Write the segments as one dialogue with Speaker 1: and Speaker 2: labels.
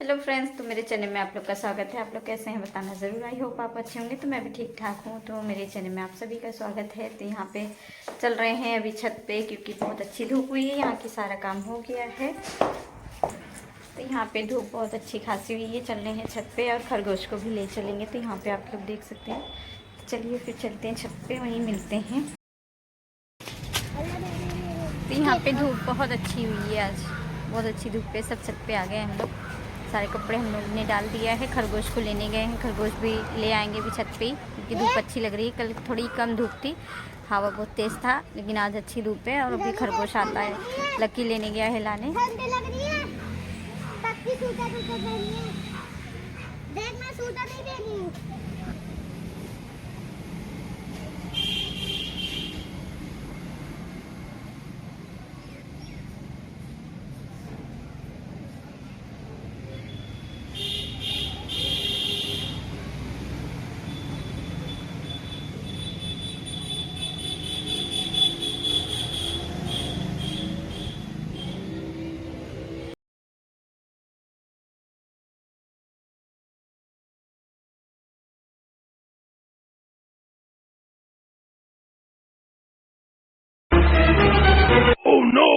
Speaker 1: Hello friends, तो मेरे channel में आप लोग का स्वागत है। आप लोग कैसे हैं बताना ज़रूर। आई होप आप अच्छे होंगे। तो मैं भी ठीक ठाक हूँ। तो मेरे चैनल में आप सभी का स्वागत है। तो यहाँ पे चल रहे हैं अभी छत पे, क्योंकि बहुत अच्छी धूप हुई है। यहाँ की सारा काम हो गया है। तो यहाँ पे धूप बहुत अच्छी खासी हुई है। चल रहे हैं छत पे और खरगोश को भी ले चलेंगे। तो यहाँ पे आप लोग देख सकते हैं। तो चलिए फिर चलते हैं छत पे, वहीं मिलते हैं। तो यहाँ पे धूप बहुत अच्छी हुई है आज, बहुत अच्छी धूप पे सब छत पे आ गए हम लोग। सारे कपड़े हम लोग ने डाल दिया है। खरगोश को लेने गए हैं। खरगोश भी ले आएंगे भी छत पे ही, क्योंकि धूप अच्छी लग रही है। कल थोड़ी कम धूप थी, हवा बहुत तेज़ था, लेकिन आज अच्छी धूप है। और अभी खरगोश आता है, लक्की लेने गया है लाने।
Speaker 2: Oh no!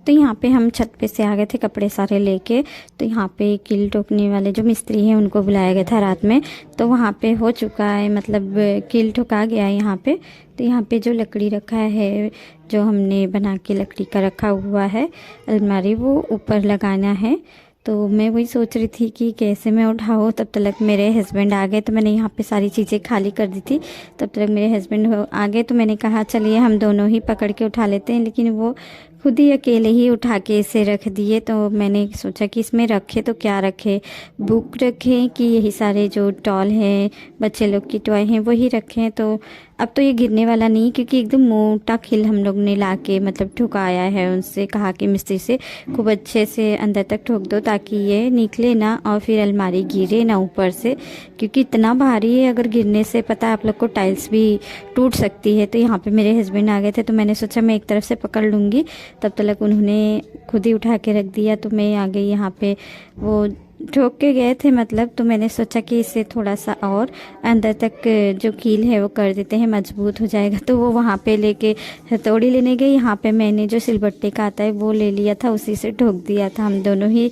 Speaker 1: तो यहाँ पे हम छत पे से आ गए थे कपड़े सारे लेके। तो यहाँ पे कील ठोकने वाले जो मिस्त्री हैं उनको बुलाया गया था रात में। तो वहाँ पे हो चुका है, मतलब कील ठोका गया है यहाँ पे। तो यहाँ पे जो लकड़ी रखा है, जो हमने बना के लकड़ी का रखा हुआ है अलमारी, वो ऊपर लगाना है। तो मैं वही सोच रही थी कि कैसे मैं उठाऊँ। तब तक मेरे हस्बैंड आ गए। तो मैंने यहाँ पे सारी चीज़ें खाली कर दी थी। तब तक मेरे हस्बैंड आ गए। तो मैंने कहा चलिए हम दोनों ही पकड़ के उठा लेते हैं, लेकिन वो खुद ही अकेले ही उठा के इसे रख दिए। तो मैंने सोचा कि इसमें रखे तो क्या रखे, बुक रखें कि यही सारे जो टॉल हैं, बच्चे लोग की टॉय हैं, वही रखें। तो अब तो ये गिरने वाला नहीं, क्योंकि एकदम मोटा खिल हम लोग ने ला के मतलब ठुकाया है। उनसे कहा कि मिस्त्री से खूब अच्छे से अंदर तक ठोक दो, ताकि ये निकले ना और फिर अलमारी गिरे ना ऊपर से, क्योंकि इतना भारी है। अगर गिरने से पता है आप लोग को टाइल्स भी टूट सकती है। तो यहाँ पे मेरे हस्बैंड आ गए थे। तो मैंने सोचा मैं एक तरफ से पकड़ लूँगी, तब तक उन्होंने खुद ही उठा के रख दिया। तो मैं आ गई यहाँ पे, वो ठोक के गए थे मतलब। तो मैंने सोचा कि इसे थोड़ा सा और अंदर तक जो कील है वो कर देते हैं, मजबूत हो जाएगा। तो वो वहाँ पे लेके हथौड़ी लेने गई। यहाँ पे मैंने जो सिलबट्टे का आता है वो ले लिया था, उसी से ठोक दिया था। हम दोनों ही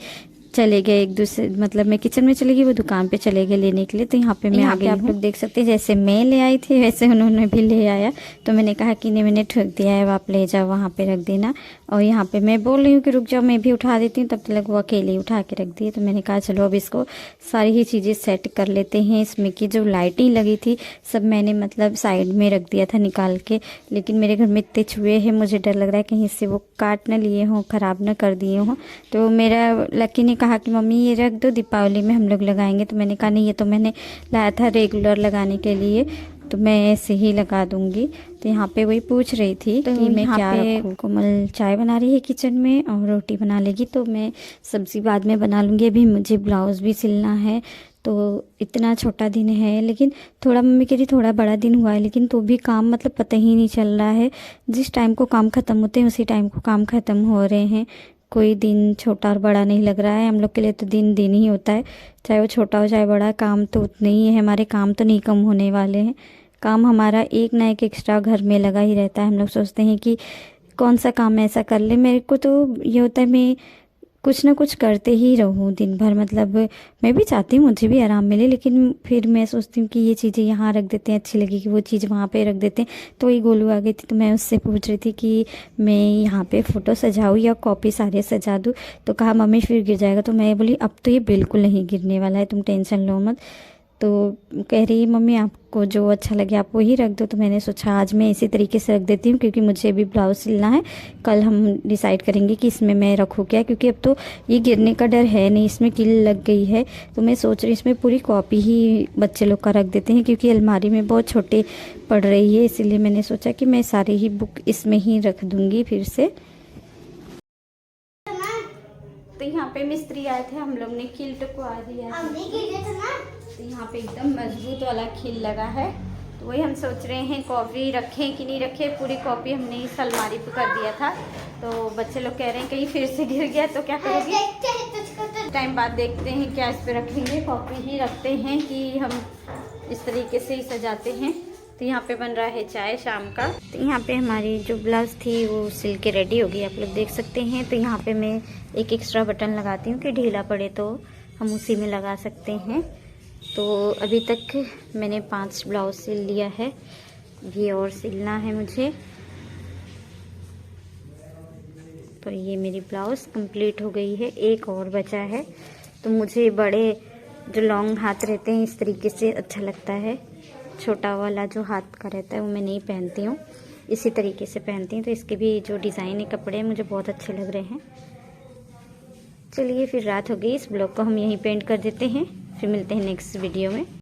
Speaker 1: चले गए एक दूसरे, मतलब मैं किचन में चली गई, वो दुकान पे चले गए लेने के लिए। तो यहाँ पे मैं आ गई। आप लोग देख सकते हैं जैसे मैं ले आई थी वैसे उन्होंने भी ले आया। तो मैंने कहा कि नहीं मैंने ठग दिया है, आप ले जाओ वहाँ पे रख देना। और यहाँ पे मैं बोल रही हूँ कि रुक जाओ मैं भी उठा देती हूँ, तब तक वो अकेले ही उठा के रख दिए। तो मैंने कहा चलो अब इसको सारी ही चीज़ें सेट कर लेते हैं। इसमें की जो लाइटिंग लगी थी सब मैंने मतलब साइड में रख दिया था निकाल के, लेकिन मेरे घर में इतने चूहे हैं, मुझे डर लग रहा है कहीं से वो काट न लिए हों, ख़राब न कर दिए हों। तो मेरा लकी ने कहा कि मम्मी ये रख दो, दीपावली में हम लोग लगाएंगे। तो मैंने कहा नहीं ये तो मैंने लाया था रेगुलर लगाने के लिए, तो मैं ऐसे ही लगा दूंगी। तो यहाँ पे वही पूछ रही थी तो कि मैं क्या रखूँ। कोमल चाय बना रही है किचन में और रोटी बना लेगी, तो मैं सब्ज़ी बाद में बना लूँगी। अभी मुझे ब्लाउज़ भी सिलना है, तो इतना छोटा दिन है, लेकिन थोड़ा मम्मी कह रही थोड़ा बड़ा दिन हुआ है, लेकिन तो भी काम मतलब पता ही नहीं चल रहा है। जिस टाइम को काम ख़त्म होते हैं उसी टाइम को काम ख़त्म हो रहे हैं। कोई दिन छोटा और बड़ा नहीं लग रहा है। हम लोग के लिए तो दिन दिन ही होता है, चाहे वो छोटा हो चाहे बड़ा, काम तो उतने ही है। हमारे काम तो नहीं कम होने वाले हैं। काम हमारा एक ना एक एक्स्ट्रा घर में लगा ही रहता है। हम लोग सोचते हैं कि कौन सा काम ऐसा कर ले। मेरे को तो ये होता है मैं कुछ ना कुछ करते ही रहूँ दिन भर। मतलब मैं भी चाहती हूँ मुझे भी आराम मिले, लेकिन फिर मैं सोचती हूँ कि ये चीज़ें यहाँ रख देते हैं, अच्छी लगेगी, वो चीज़ वहाँ पे रख देते हैं। तो वही गोलू आ गई थी, तो मैं उससे पूछ रही थी कि मैं यहाँ पे फ़ोटो सजाऊँ या कॉपी सारे सजा दूँ। तो कहा मम्मी फिर गिर जाएगा। तो मैं बोली अब तो ये बिल्कुल नहीं गिरने वाला है, तुम टेंशन लो मत। तो कह रही मम्मी आपको जो अच्छा लगे आप वही रख दो। तो मैंने सोचा आज मैं इसी तरीके से रख देती हूँ, क्योंकि मुझे भी ब्लाउज सिलना है। कल हम डिसाइड करेंगे कि इसमें मैं रखूँ क्या, क्योंकि अब तो ये गिरने का डर है नहीं, इसमें कील लग गई है। तो मैं सोच रही इसमें पूरी कॉपी ही बच्चे लोग का रख देते हैं, क्योंकि अलमारी में बहुत छोटे पड़ रही है। इसीलिए मैंने सोचा कि मैं सारी ही बुक इसमें ही रख दूँगी फिर से। तो यहाँ पे मिस्त्री आए थे, हम लोग ने कील टकवा दिया है। तो यहाँ पे एकदम मजबूत वाला कील लगा है। तो वही हम सोच रहे हैं कॉपी रखें कि नहीं रखें। पूरी कॉपी हमने इस अलमारी पे कर दिया था। तो बच्चे लोग कह रहे हैं कहीं फिर से गिर गया तो क्या करोगे। टाइम बाद देखते हैं क्या इस पे रखेंगे। कॉपी ही रखते हैं कि हम इस तरीके से ही सजाते हैं। तो यहाँ पे बन रहा है चाय शाम का। तो यहाँ पे हमारी जो ब्लाउज़ थी वो सिल के रेडी हो गई, आप लोग देख सकते हैं। तो यहाँ पे मैं एक एक्स्ट्रा बटन लगाती हूँ कि ढीला पड़े तो हम उसी में लगा सकते हैं। तो अभी तक मैंने 5 ब्लाउज सिल लिया है, ये और सिलना है मुझे। तो ये मेरी ब्लाउज़ कंप्लीट हो गई है, एक और बचा है। तो मुझे बड़े जो लॉन्ग हाथ रहते हैं इस तरीके से अच्छा लगता है। छोटा वाला जो हाथ का रहता है वो मैं नहीं पहनती हूँ, इसी तरीके से पहनती हूँ। तो इसके भी जो डिज़ाइन है कपड़े मुझे बहुत अच्छे लग रहे हैं। चलिए फिर रात हो गई, इस ब्लॉग को हम यहीं पेंट कर देते हैं। फिर मिलते हैं नेक्स्ट वीडियो में।